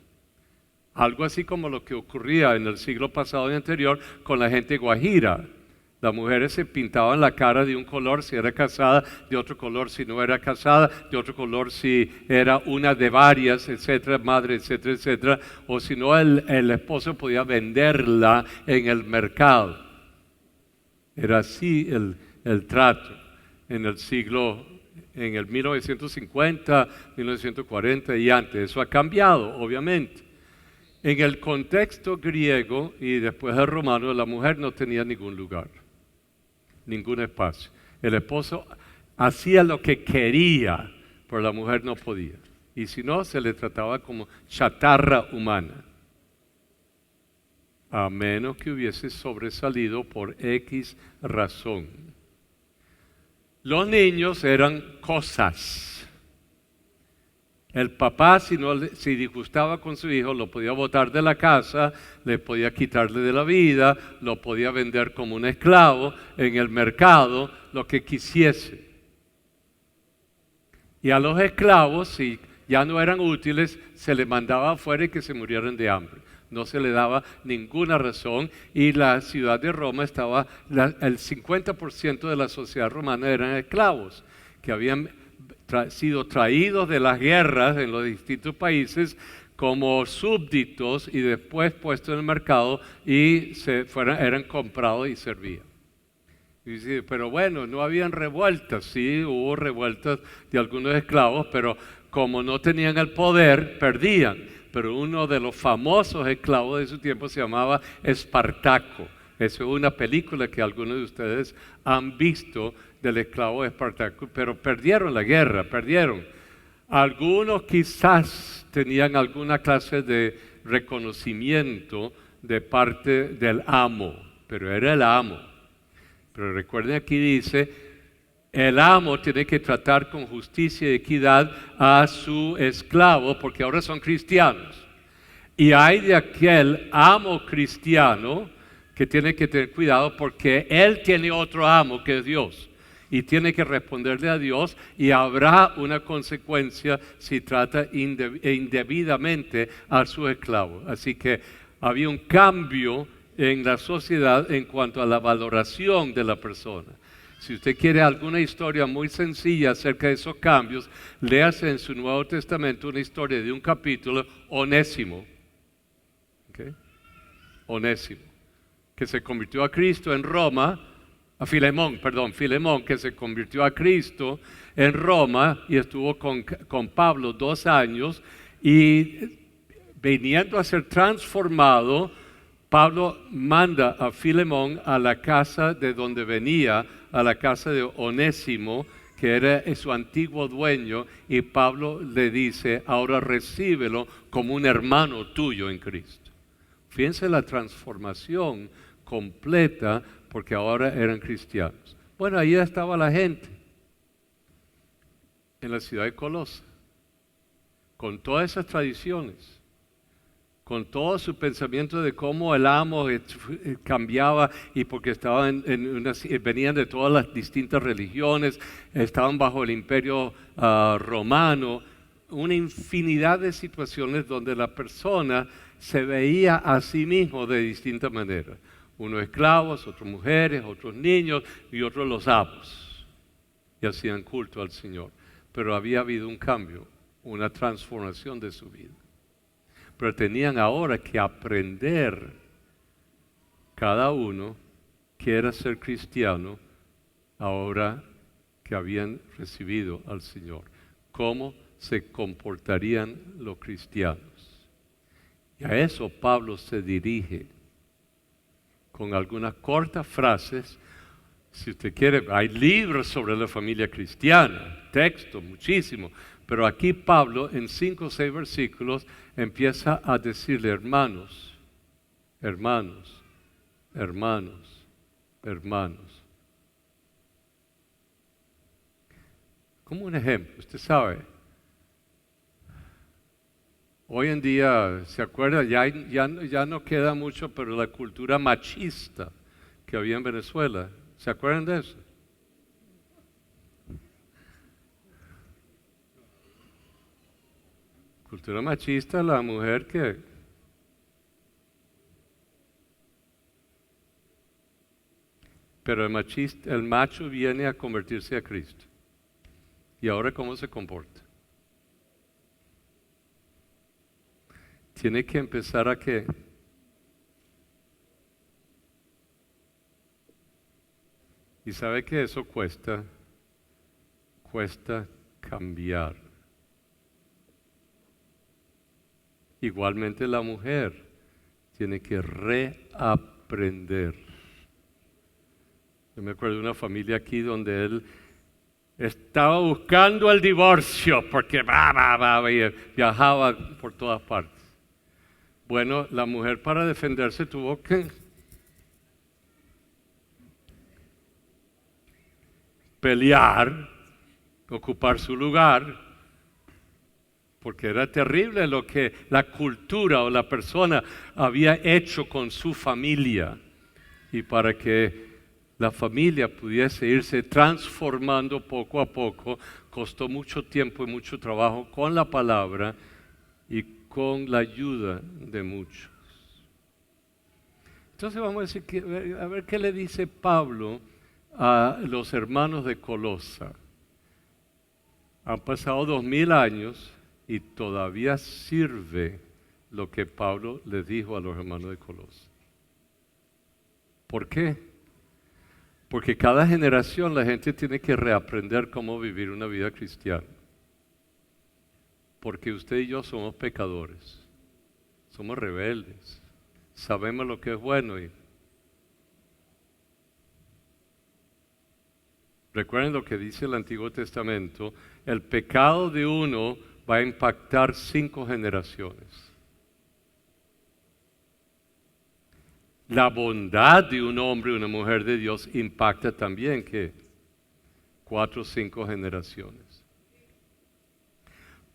Algo así como lo que ocurría en el siglo pasado y anterior con la gente guajira. Las mujeres se pintaban la cara de un color si era casada, de otro color si no era casada, de otro color si era una de varias, etcétera, madre, etcétera, etcétera. O si no, el esposo podía venderla en el mercado. Era así el trato en el siglo, en el 1950, 1940 y antes. Eso ha cambiado, obviamente. En el contexto griego y después el romano, la mujer no tenía ningún lugar. Ningún espacio. El esposo hacía lo que quería, pero la mujer no podía. Y si no, se le trataba como chatarra humana. A menos que hubiese sobresalido por X razón. Los niños eran cosas. El papá, si disgustaba con su hijo, lo podía botar de la casa, le podía quitarle de la vida, lo podía vender como un esclavo en el mercado, lo que quisiese. Y a los esclavos, si ya no eran útiles, se les mandaba afuera y que se murieran de hambre. No se le daba ninguna razón y la ciudad de Roma estaba, el 50% de la sociedad romana eran esclavos, que habían sido traídos de las guerras en los distintos países como súbditos y después puestos en el mercado y eran comprados y servían. Y dice, pero bueno, no habían revueltas, sí, hubo revueltas de algunos esclavos, pero como no tenían el poder, perdían. Pero uno de los famosos esclavos de su tiempo se llamaba Espartaco. Eso es una película que algunos de ustedes han visto del esclavo de Espartaco, pero perdieron la guerra, perdieron. Algunos quizás tenían alguna clase de reconocimiento de parte del amo, pero era el amo. Pero recuerden, aquí dice, el amo tiene que tratar con justicia y equidad a su esclavo, porque ahora son cristianos. Y hay de aquel amo cristiano que tiene que tener cuidado porque él tiene otro amo que es Dios. Y tiene que responderle a Dios y habrá una consecuencia si trata indebidamente a su esclavo. Así que había un cambio en la sociedad en cuanto a la valoración de la persona. Si usted quiere alguna historia muy sencilla acerca de esos cambios, léase en su Nuevo Testamento una historia de un capítulo, Onésimo. ¿Okay? Onésimo, que se convirtió a Cristo en Roma, Filemón, que se convirtió a Cristo en Roma y estuvo con Pablo 2 años y viniendo a ser transformado, Pablo manda a Filemón a la casa de donde venía, a la casa de Onésimo, que era su antiguo dueño, y Pablo le dice, ahora recíbelo como un hermano tuyo en Cristo. Fíjense la transformación completa, porque ahora eran cristianos. Bueno, ahí estaba la gente, en la ciudad de Colosa, con todas esas tradiciones, con todo su pensamiento de cómo el amo cambiaba y porque estaban venían de todas las distintas religiones, estaban bajo el imperio romano, una infinidad de situaciones donde la persona se veía a sí mismo de distinta manera. Unos esclavos, otros mujeres, otros niños y otros los amos. Y hacían culto al Señor. Pero había habido un cambio, una transformación de su vida. Pero tenían ahora que aprender cada uno que era ser cristiano ahora que habían recibido al Señor. Cómo se comportarían los cristianos. Y a eso Pablo se dirige con algunas cortas frases. Si usted quiere, hay libros sobre la familia cristiana, textos, muchísimo. Pero aquí Pablo, en 5 o 6 versículos, empieza a decirle, hermanos, hermanos, hermanos, hermanos. Como un ejemplo, usted sabe, hoy en día, ¿se acuerda? Ya no queda mucho, pero la cultura machista que había en Venezuela, ¿se acuerdan de eso? Cultura machista, la mujer que pero el macho viene a convertirse a Cristo. ¿Y ahora cómo se comporta? Tiene que empezar a ¿qué? Y sabe que eso cuesta cambiar. Igualmente la mujer tiene que reaprender. Yo me acuerdo de una familia aquí donde él estaba buscando el divorcio porque y viajaba por todas partes. Bueno, la mujer para defenderse tuvo que pelear, ocupar su lugar, porque era terrible lo que la cultura o la persona había hecho con su familia. Y para que la familia pudiese irse transformando poco a poco, costó mucho tiempo y mucho trabajo con la palabra y con la ayuda de muchos. Entonces vamos a decir a ver qué le dice Pablo a los hermanos de Colosa. Han pasado 2000 años y todavía sirve lo que Pablo les dijo a los hermanos de Colosa. ¿Por qué? Porque cada generación la gente tiene que reaprender cómo vivir una vida cristiana. Porque usted y yo somos pecadores, somos rebeldes, sabemos lo que es bueno y recuerden lo que dice el Antiguo Testamento, el pecado de uno va a impactar 5 generaciones. La bondad de un hombre y una mujer de Dios impacta también, ¿qué? 4 o 5 generaciones.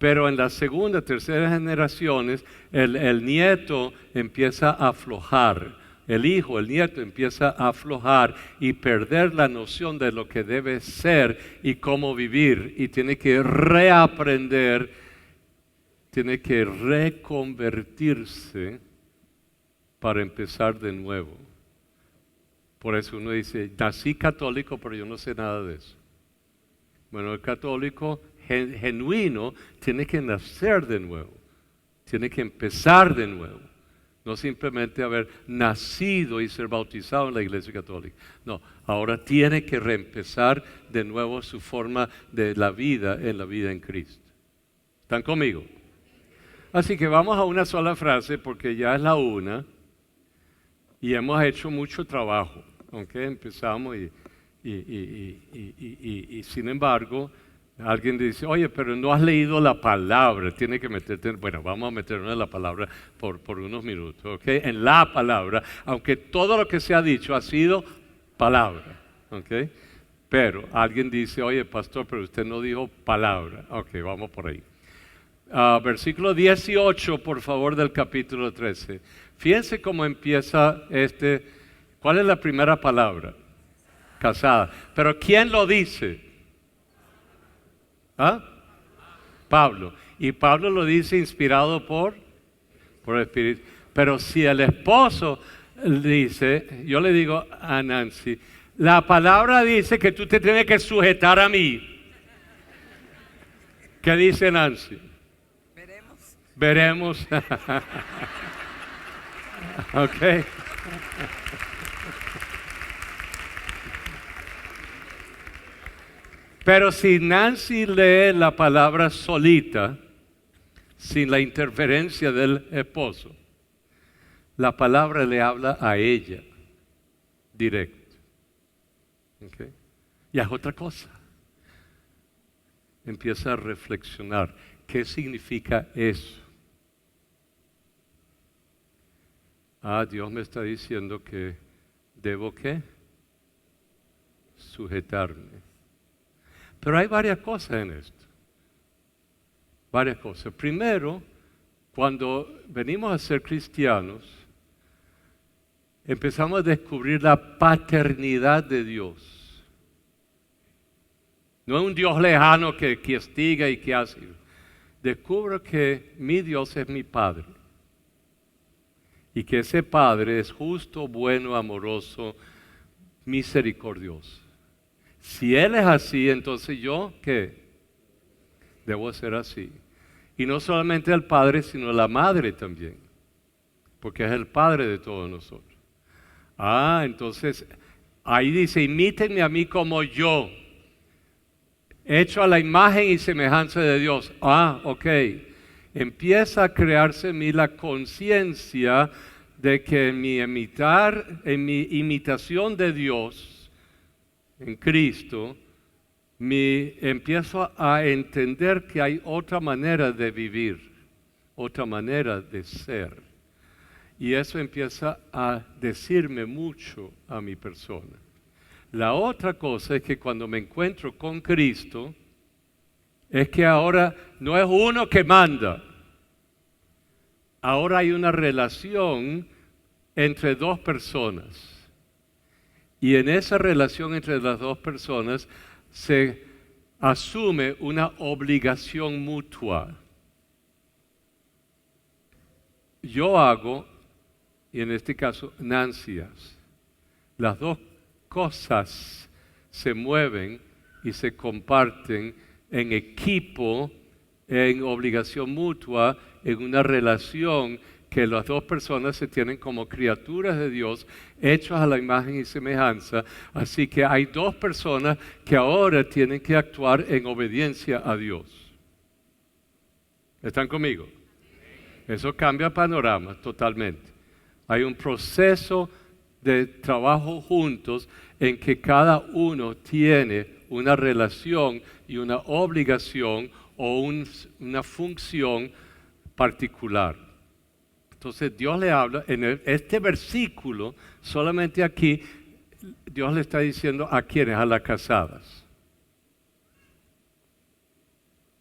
Pero en la segunda, tercera generaciones, el nieto empieza a aflojar. El hijo, el nieto empieza a aflojar y perder la noción de lo que debe ser y cómo vivir. Y tiene que reaprender, tiene que reconvertirse para empezar de nuevo. Por eso uno dice, nací católico, pero yo no sé nada de eso. Bueno, el católico genuino tiene que nacer de nuevo, tiene que empezar de nuevo. No simplemente haber nacido y ser bautizado en la Iglesia Católica. No, ahora tiene que reempezar de nuevo su forma de la vida en Cristo. ¿Están conmigo? Así que vamos a una sola frase porque ya es la 1 y hemos hecho mucho trabajo. ¿Okay? Empezamos y sin embargo, alguien dice, oye, pero no has leído la palabra, tiene que meterte, bueno, vamos a meternos en la palabra por unos minutos, ¿ok? En la palabra, aunque todo lo que se ha dicho ha sido palabra, ¿ok? Pero alguien dice, oye, pastor, pero usted no dijo palabra, ok, vamos por ahí. Versículo 18, por favor, del capítulo 13. Fíjense cómo empieza ¿cuál es la primera palabra? Casada. Pero ¿quién lo dice? ¿Ah? Pablo. Y Pablo lo dice inspirado por el Espíritu. Pero si el esposo dice, yo le digo a Nancy, la palabra dice que tú te tienes que sujetar a mí. ¿Qué dice Nancy? Veremos. Ok. Pero si Nancy lee la palabra solita, sin la interferencia del esposo, la palabra le habla a ella, directo. ¿Okay? Y es otra cosa. Empieza a reflexionar. ¿Qué significa eso? Dios me está diciendo que debo ¿qué? Sujetarme. Pero hay varias cosas en esto. Varias cosas. Primero, cuando venimos a ser cristianos, empezamos a descubrir la paternidad de Dios. No es un Dios lejano que castiga y que hace. Descubro que mi Dios es mi Padre. Y que ese Padre es justo, bueno, amoroso, misericordioso. Si Él es así, entonces yo, ¿qué? Debo ser así. Y no solamente el Padre, sino la Madre también. Porque es el Padre de todos nosotros. Entonces, ahí dice, imítenme a mí como yo, hecho a la imagen y semejanza de Dios. Ok. Empieza a crearse en mí la conciencia de que en mi imitación de Dios, en Cristo, empiezo a entender que hay otra manera de vivir, otra manera de ser. Y eso empieza a decirme mucho a mi persona. La otra cosa es que cuando me encuentro con Cristo, es que ahora no es uno que manda. Ahora hay una relación entre dos personas. Y en esa relación entre las dos personas se asume una obligación mutua. Yo hago, y en este caso Nancy hace. Las dos cosas se mueven y se comparten en equipo, en obligación mutua, en una relación que las dos personas se tienen como criaturas de Dios, hechos a la imagen y semejanza. Así que hay dos personas que ahora tienen que actuar en obediencia a Dios. ¿Están conmigo? Eso cambia el panorama totalmente. Hay un proceso de trabajo juntos en que cada uno tiene una relación y una obligación o una función particular. Entonces Dios le habla, en este versículo, solamente aquí, Dios le está diciendo a quienes, a las casadas.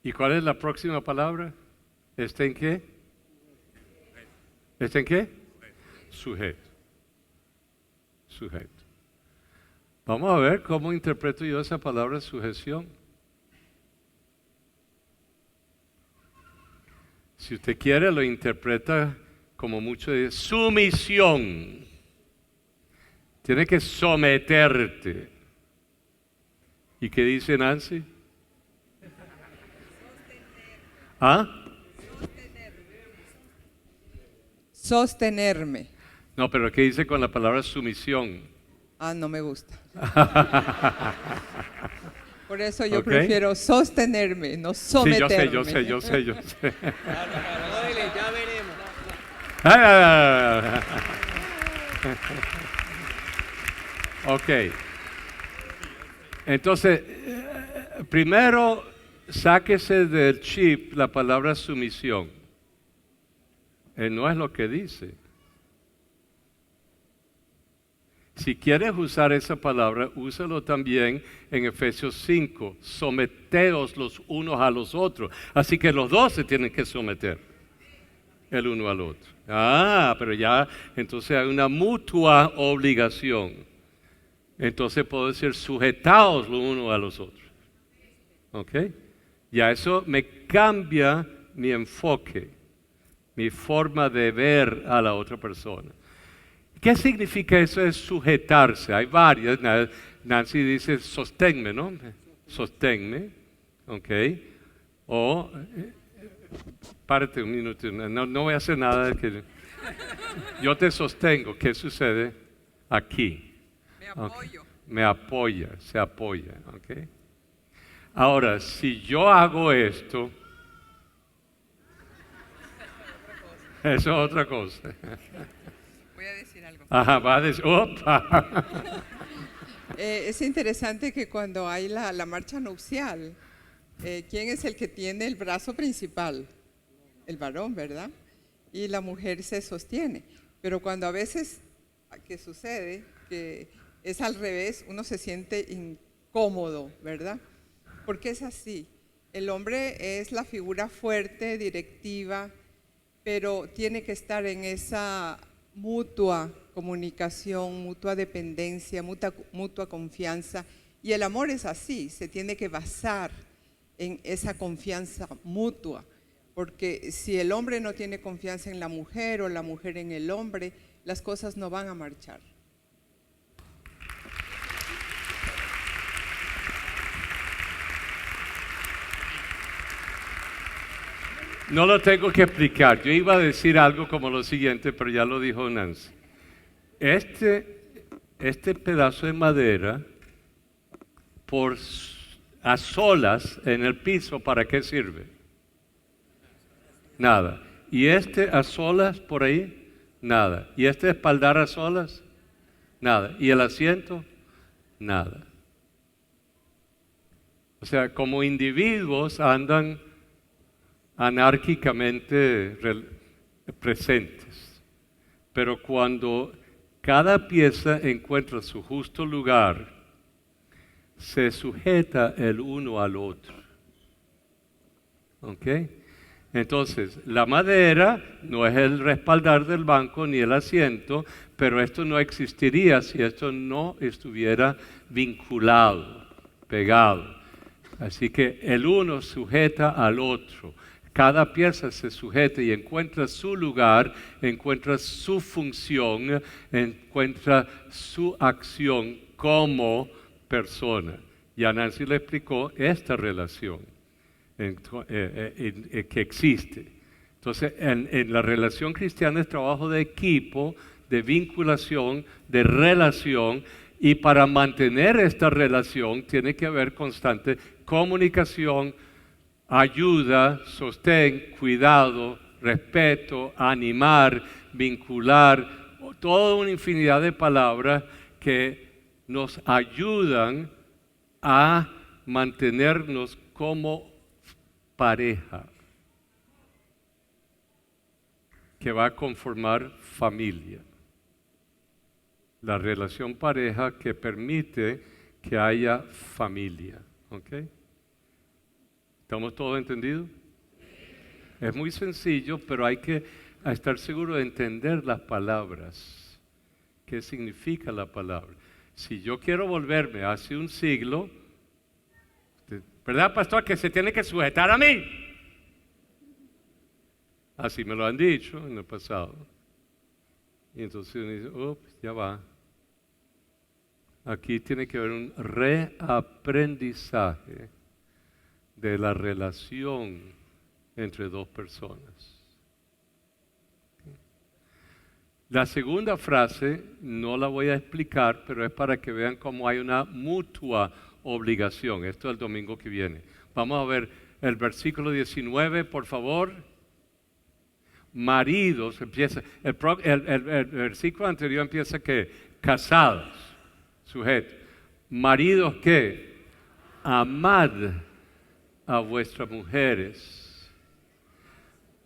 ¿Y cuál es la próxima palabra? ¿Está en qué? ¿Está en qué? Sujeto. Sujeto. Vamos a ver cómo interpreto yo esa palabra sujeción. Si usted quiere, lo interpreta como mucho de sumisión. Tiene que someterte. ¿Y qué dice Nancy? ¿Ah? Sostenerme. No, pero ¿qué dice con la palabra sumisión? Ah, no me gusta. Por eso yo prefiero sostenerme, no someterme. Sí, yo sé. Ya veremos. Ok. Entonces, primero sáquese del chip la palabra sumisión. No es lo que dice. Si quieres usar esa palabra, úsalo también en Efesios 5. Someteos los unos a los otros. Así que los dos se tienen que someter el uno al otro. Ah, pero ya, entonces hay una mutua obligación. Entonces puedo decir sujetaos los unos a los otros. ¿Ok? Ya eso me cambia mi enfoque, mi forma de ver a la otra persona. ¿Qué significa eso de sujetarse? Hay varias. Nancy dice sosténme, ¿no? Sosténme. ¿Ok? O párate un minuto. No voy a hacer nada. Yo te sostengo. ¿Qué sucede? Aquí. Me apoyo. Okay. Me apoya, se apoya. ¿Ok? Ahora, si yo hago esto, eso es otra cosa. Voy a decir algo. Ajá, va a decir, ¡opa! Es interesante que cuando hay la marcha nupcial, ¿quién es el que tiene el brazo principal? El varón, ¿verdad? Y la mujer se sostiene. Pero cuando a veces, ¿qué sucede? Que es al revés, uno se siente incómodo, ¿verdad? Porque es así. El hombre es la figura fuerte, directiva, pero tiene que estar en esa mutua comunicación, mutua dependencia, mutua confianza. Y el amor es así, se tiene que basar en esa confianza mutua. Porque si el hombre no tiene confianza en la mujer o la mujer en el hombre, las cosas no van a marchar. No lo tengo que explicar. Yo iba a decir algo como lo siguiente, pero ya lo dijo Nancy. Este pedazo de madera, a solas en el piso, ¿para qué sirve? Nada. ¿Y a solas por ahí? Nada. ¿Y espaldar a solas? Nada. ¿Y el asiento? Nada. O sea, como individuos andan anárquicamente presentes. Pero cuando cada pieza encuentra su justo lugar, se sujeta el uno al otro. ¿Ok? Entonces, la madera no es el respaldar del banco ni el asiento, pero esto no existiría si esto no estuviera vinculado, pegado. Así que el uno sujeta al otro. Cada pieza se sujeta y encuentra su lugar, encuentra su función, encuentra su acción como persona. Y a Nancy le explicó esta relación que existe. Entonces, en la relación cristiana es trabajo de equipo, de vinculación, de relación, y para mantener esta relación tiene que haber constante comunicación, ayuda, sostén, cuidado, respeto, animar, vincular, toda una infinidad de palabras que nos ayudan a mantenernos como pareja que va a conformar familia. La relación pareja que permite que haya familia. ¿Ok? ¿Estamos todos entendidos? Es muy sencillo, pero hay que estar seguro de entender las palabras. ¿Qué significa la palabra? Si yo quiero volverme hace un siglo, ¿verdad, pastor? Que se tiene que sujetar a mí. Así me lo han dicho en el pasado. Y entonces uno dice, ups, ya va. Aquí tiene que haber un reaprendizaje de la relación entre dos personas. La segunda frase no la voy a explicar, pero es para que vean cómo hay una mutua obligación. Esto es el domingo que viene. Vamos a ver el versículo 19, por favor. Maridos, empieza, el versículo anterior empieza que casados, sujeto. Maridos que amad a vuestras mujeres.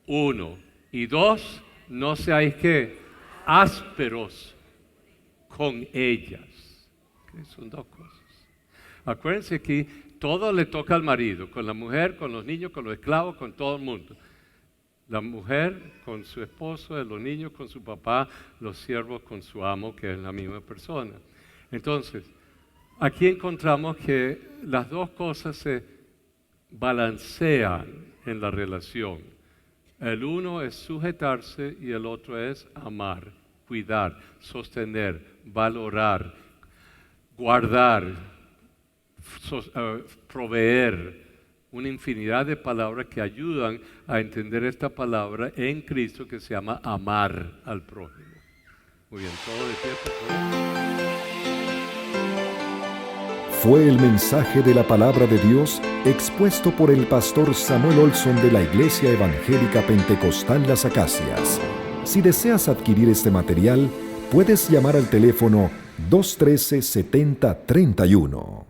1 y 2, no seáis que ásperos con ellas. ¿Okay? Son dos cosas. Acuérdense que todo le toca al marido, con la mujer, con los niños, con los esclavos, con todo el mundo. La mujer con su esposo, los niños con su papá, los siervos con su amo, que es la misma persona. Entonces, aquí encontramos que las dos cosas se balancean en la relación. El uno es sujetarse y el otro es amar, cuidar, sostener, valorar, guardar, proveer. Una infinidad de palabras que ayudan a entender esta palabra en Cristo que se llama amar al prójimo. Muy bien, todo de pie, por favor. Fue el mensaje de la palabra de Dios expuesto por el pastor Samuel Olson de la Iglesia Evangélica Pentecostal Las Acacias. Si deseas adquirir este material, puedes llamar al teléfono 213-7031.